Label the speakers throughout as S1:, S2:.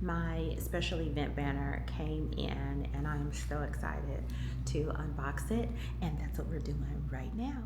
S1: My special event banner came in and I am so excited to unbox it, and that's what we're doing right now.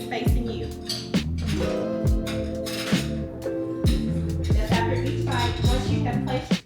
S1: Facing you. Just after each bite, once you have placed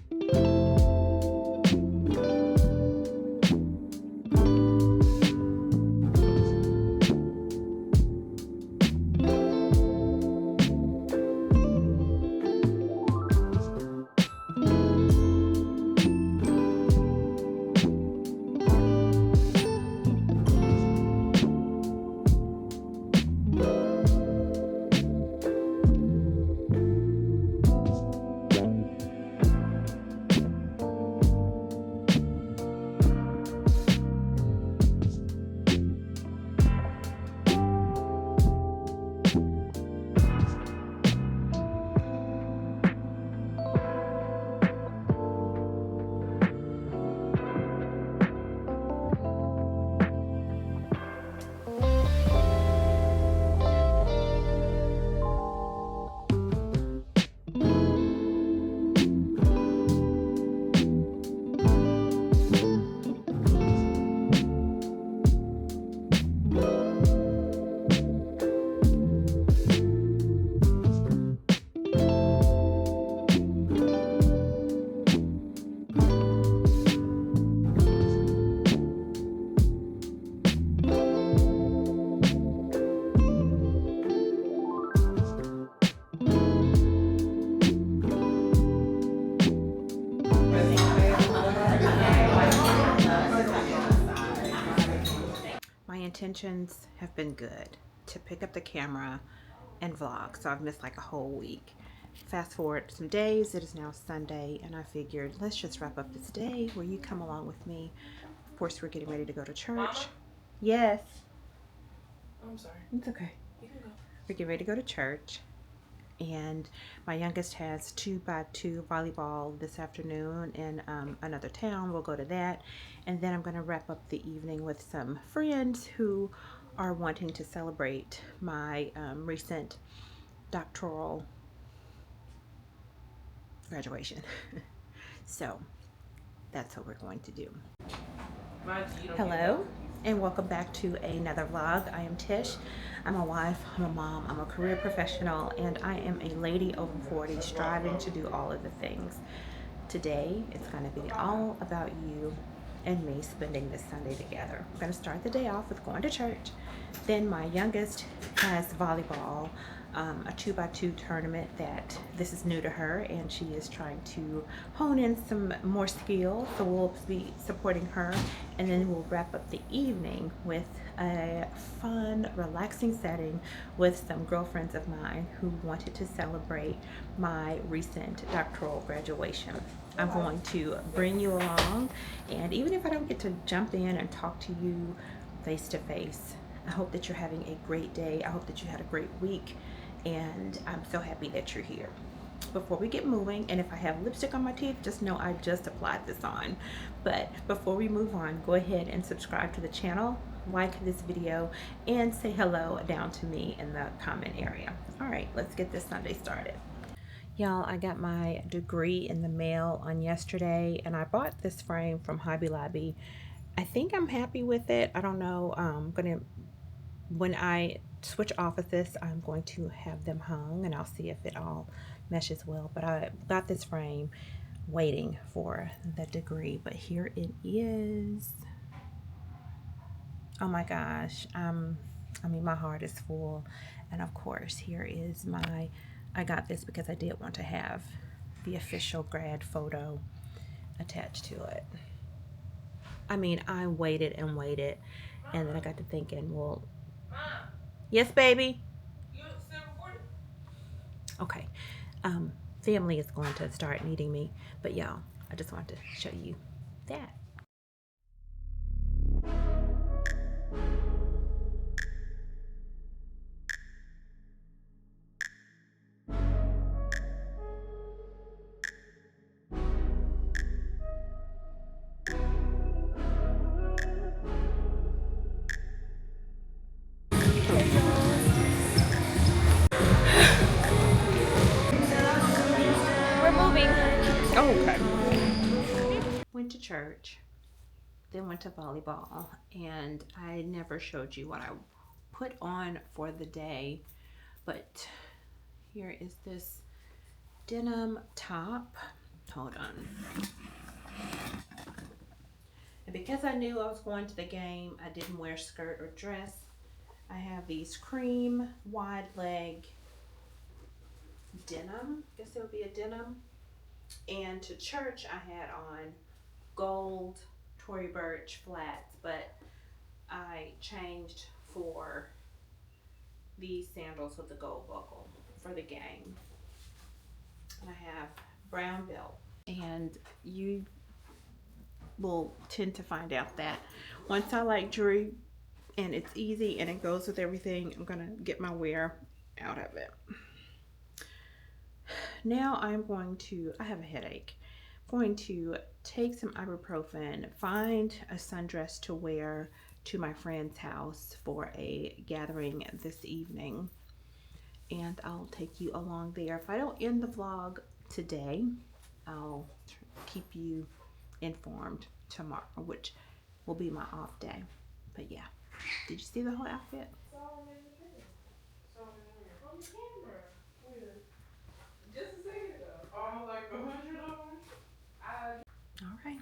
S1: my intentions have been good to pick up the camera and vlog, so I've missed like a whole week. Fast forward some days, it is now Sunday, and I figured let's just wrap up this day where you come along with me. Of course, we're getting ready to go to church. Mama? Yes.
S2: Oh, I'm sorry.
S1: It's okay.
S2: You can go.
S1: We're getting ready to go to church, and my youngest has 2x2 volleyball this afternoon in another town. We'll go to that, and then I'm going to wrap up the evening with some friends who are wanting to celebrate my recent doctoral graduation. So that's what we're going to do. Hello and welcome back to another vlog. I am Tish. I'm a wife, I'm a mom, I'm a career professional, and I am a lady over 40 striving to do all of the things. Today it's going to be all about you and me spending this Sunday together. I'm going to start the day off with going to church. Then my youngest has volleyball, a 2x2 tournament that this is new to her, and she is trying to hone in some more skills, so we'll be supporting her. And then we'll wrap up the evening with a fun, relaxing setting with some girlfriends of mine who wanted to celebrate my recent doctoral graduation. I'm going to bring you along, and even if I don't get to jump in and talk to you face to face, I hope that you're having a great day. I hope that you had a great week, and I'm so happy that you're here. Before we get moving, and if I have lipstick on my teeth, just know I just applied this on. But before we move on, go ahead and subscribe to the channel, like this video, and say hello down to me in the comment area. All right, let's get this Sunday started. Y'all, I got my degree in the mail on yesterday, and I bought this frame from Hobby Lobby. I think I'm happy with it. I don't know. When I switch offices. I'm going to have them hung, and I'll see if it all meshes well. But I got this frame waiting for the degree, but here it is. Oh my gosh, I mean, my heart is full. And of course, here is my, I got this because I did want to have the official grad photo attached to it. I mean, I waited and waited, and then I got to thinking, well, yes, baby. Okay. Family is going to start needing me, but y'all, I just wanted to show you that. We're moving. Oh, okay. Went to church, then went to volleyball, and I never showed you what I put on for the day, but here is this denim top. Hold on. And because I knew I was going to the game, I didn't wear skirt or dress. I have these cream wide leg denim. Guess it would be a denim. And to church, I had on gold Tory Burch flats, but I changed for these sandals with the gold buckle for the game. And I have brown belt. And you will tend to find out that once I like jewelry and it's easy and it goes with everything, I'm gonna get my wear out of it. Now I'm going to, I have a headache. I'm going to take some ibuprofen, find a sundress to wear to my friend's house for a gathering this evening, and I'll take you along there. If I don't end the vlog today, I'll keep you informed tomorrow, which will be my off day. But yeah, did you see the whole outfit?
S2: On the camera. Where? Just a second ago. Almost like 100 of them.
S1: All right.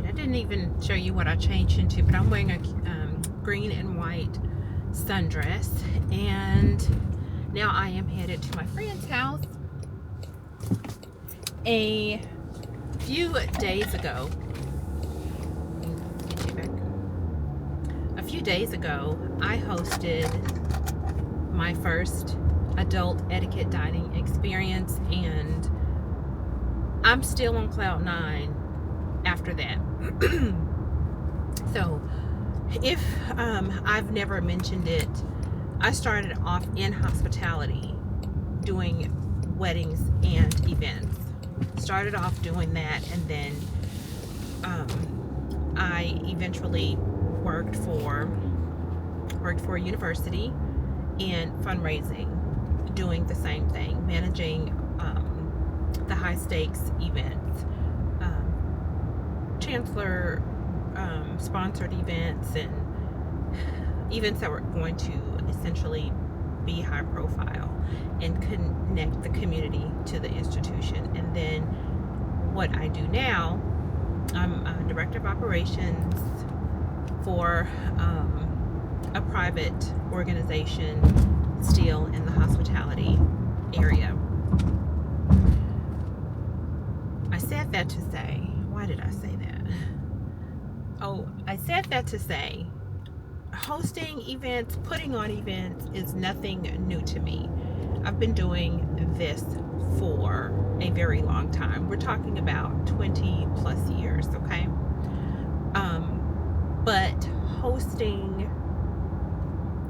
S1: I didn't even show you what I changed into, but I'm wearing a green and white sundress, and now I am headed to my friend's house. A few days ago, I hosted my first adult etiquette dining experience, and I'm still on cloud 9 after that. So if I've never mentioned it, I started off in hospitality doing weddings and events. Started off doing that, and then I eventually worked for a university in fundraising, doing the same thing, managing the high stakes events, chancellor sponsored events, and events that were going to essentially be high profile and connect the community to the institution. And then what I do now, I'm a director of operations for a private organization still in the hospitality area. I said that to say, why did I say that? Oh, I said that to say, hosting events, putting on events is nothing new to me. I've been doing this for a very long time. We're talking about 20 plus years, okay? But hosting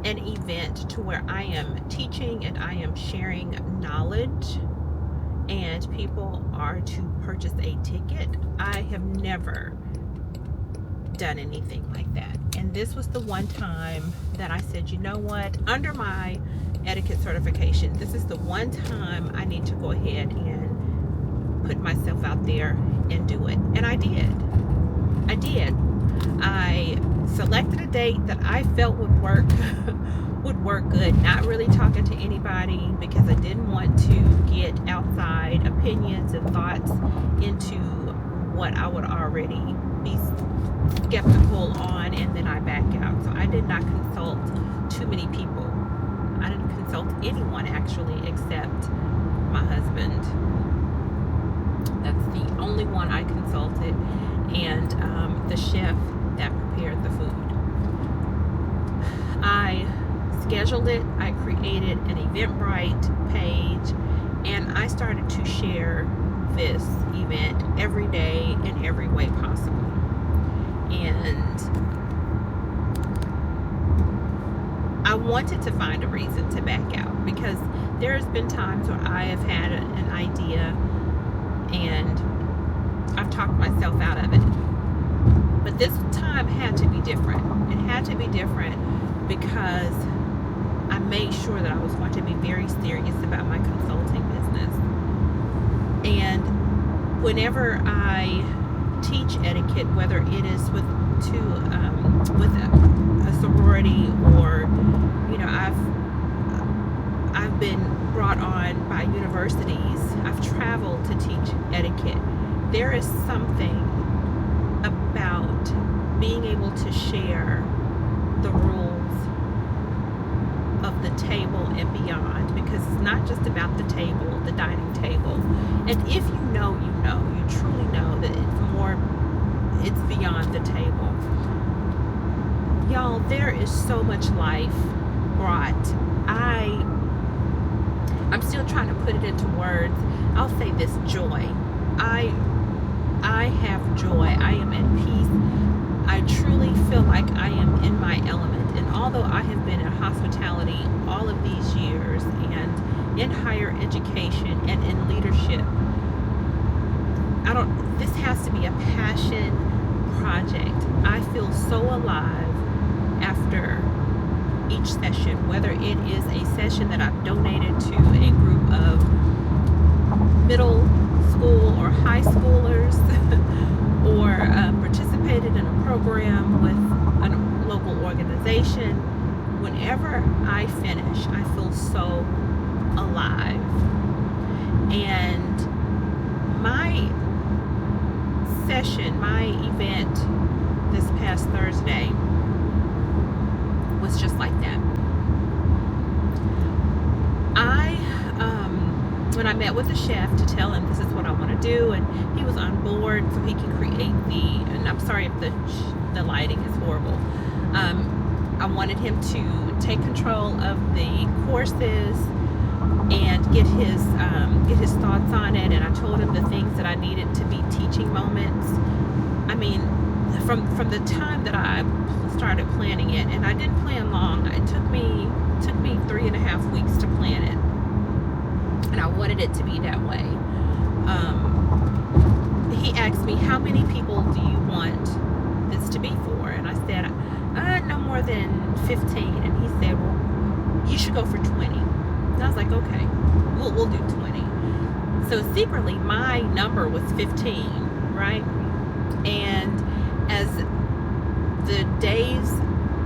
S1: an event to where I am teaching and I am sharing knowledge and people are to purchase a ticket, I have never done anything like that. And this was the one time that I said, you know what, under my etiquette certification, this is the one time I need to go ahead and put myself out there and do it. And I did. I selected a date that I felt would work good, not really talking to anybody, because I didn't want to get outside opinions and thoughts into what I would already be skeptical on, and then I back out. So I did not consult too many people. I didn't consult anyone actually except my husband. That's the only one I consulted, and the chef that prepared the food. I scheduled it, I created an Eventbrite page, and I started to share this event every day in every way possible. And I wanted to find a reason to back out, because there's been times where I have had an idea and I've talked myself out of it. But this time had to be different. It had to be different because I made sure that I was going to be very serious about my consulting business. And whenever I teach etiquette, whether it is with a sorority, or I've been brought on by universities, I've traveled to teach etiquette. There is something about being able to share the rules of the table and beyond, because it's not just about the table, the dining table. And if you know, you truly know that it's beyond the table. Y'all, there is so much life brought. I'm still trying to put it into words. I'll say this: joy. I have joy. I am at peace. I truly feel like I am in my element. And although I have been in hospitality all of these years, and in higher education and in leadership, this has to be a passion project. I feel so alive after each session, whether it is a session that I've donated to a group of middle school or high schoolers, or participated in a program with a local organization. Whenever I finish, I feel so alive. And my session, my event this past Thursday was just like that. When I met with the chef to tell him this is what I want to do, and he was on board so he can create and I'm sorry if the lighting is horrible. I wanted him to take control of the courses and get his thoughts on it, and I told him the things that I needed to be teaching moments. I mean, from the time that I started planning it, and I didn't plan long. It took me 3.5 weeks to plan it, and I wanted it to be that way. He asked me, how many people do you want this to be for? And I said, no more than 15. And he said, well, you should go for 20. And I was like, okay, we'll do 20. So secretly, my number was 15, right? And as the days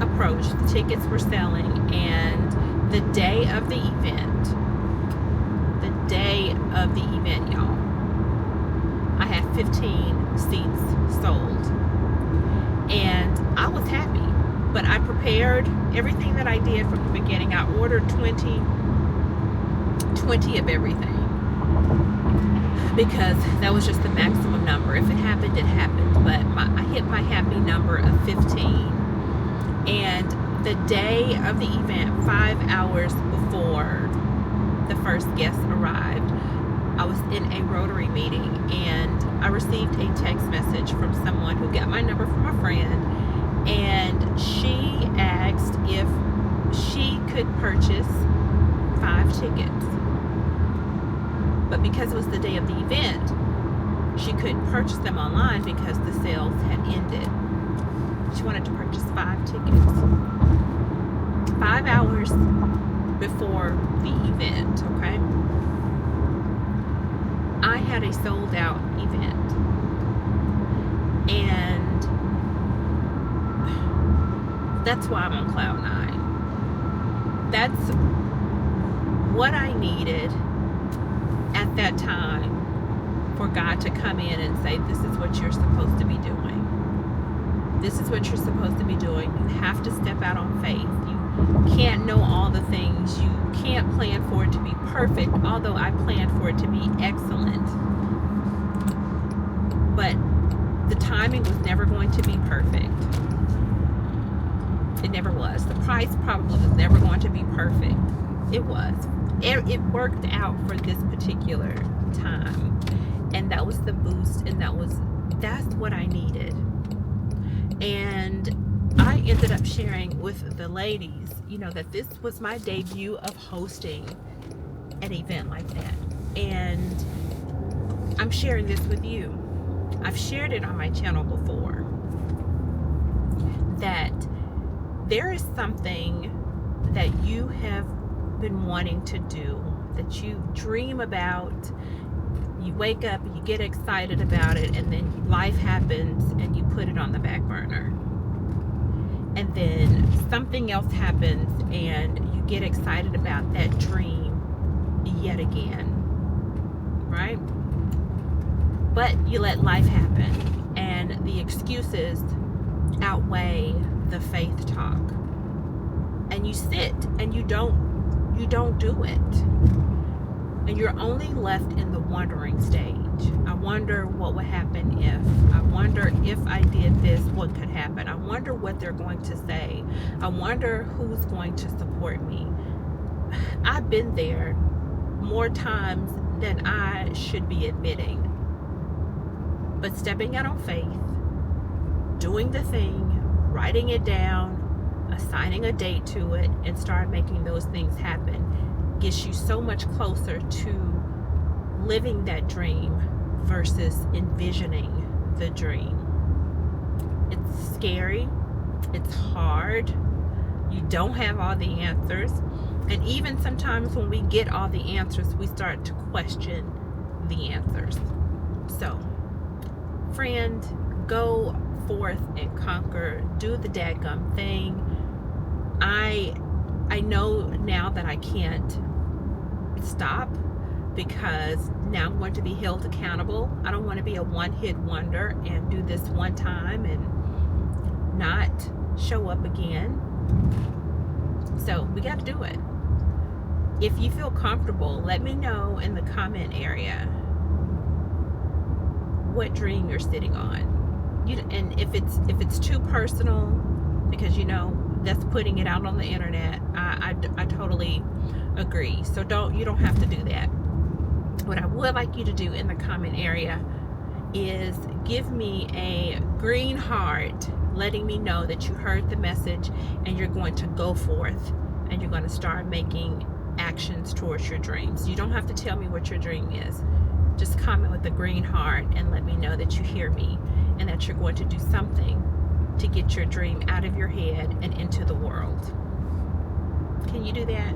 S1: approached, the tickets were selling, and the day of the event, y'all, I had 15 seats sold, and I was happy. But I prepared everything that I did from the beginning. I ordered 20 of everything, because that was just the maximum number. If it happened, it happened. But I hit my happy number of 15. And the day of the event, 5 hours before the first guest arrived, I was in a Rotary meeting, and I received a text message from someone who got my number from a friend, and she asked if she could purchase 5 tickets. But because it was the day of the event, she couldn't purchase them online because the sales had ended. She wanted to purchase 5 tickets. 5 hours before the event, okay? I had a sold out event. And that's why I'm on cloud 9. That's what I needed at that time for God to come in and say, this is what you're supposed to be doing. This is what you're supposed to be doing. You have to step out on faith. You can't know all the things. You can't plan for it to be perfect, although I planned for it to be excellent. But the timing was never going to be perfect. It never was. The price probably was never going to be perfect. It was. It worked out for this particular time. And that was the boost, and that's what I needed. And I ended up sharing with the ladies, that this was my debut of hosting an event like that. And I'm sharing this with you. I've shared it on my channel before, that there is something that you have been wanting to do, that you dream about. You wake up, you get excited about it, and then life happens and you put it on the back burner. And then something else happens and you get excited about that dream yet again, right? But you let life happen, and the excuses outweigh the faith talk. And you sit and you don't do it. And you're only left in the wondering stage. I wonder what would happen if. I wonder if I did this, what could happen. I wonder what they're going to say. I wonder who's going to support me. I've been there more times than I should be admitting. But stepping out on faith, doing the thing, writing it down, assigning a date to it, and start making those things happen gets you so much closer to living that dream versus envisioning the dream. It's scary. It's hard. You don't have all the answers. And even sometimes when we get all the answers, we start to question the answers. So, friend, go forth and conquer. Do the dadgum thing. I know now that I can't stop, because now I'm going to be held accountable. I don't want to be a one-hit wonder and do this one time and not show up again. So we got to do it. If you feel comfortable, let me know in the comment area what dream you're sitting on. And if it's too personal, because that's putting it out on the internet, I totally agree. So you don't have to do that. What I would like you to do in the comment area is give me a green heart, letting me know that you heard the message and you're going to go forth and you're going to start making actions towards your dreams. You don't have to tell me what your dream is. Just comment with a green heart and let me know that you hear me and that you're going to do something to get your dream out of your head and into the world. Can you do that?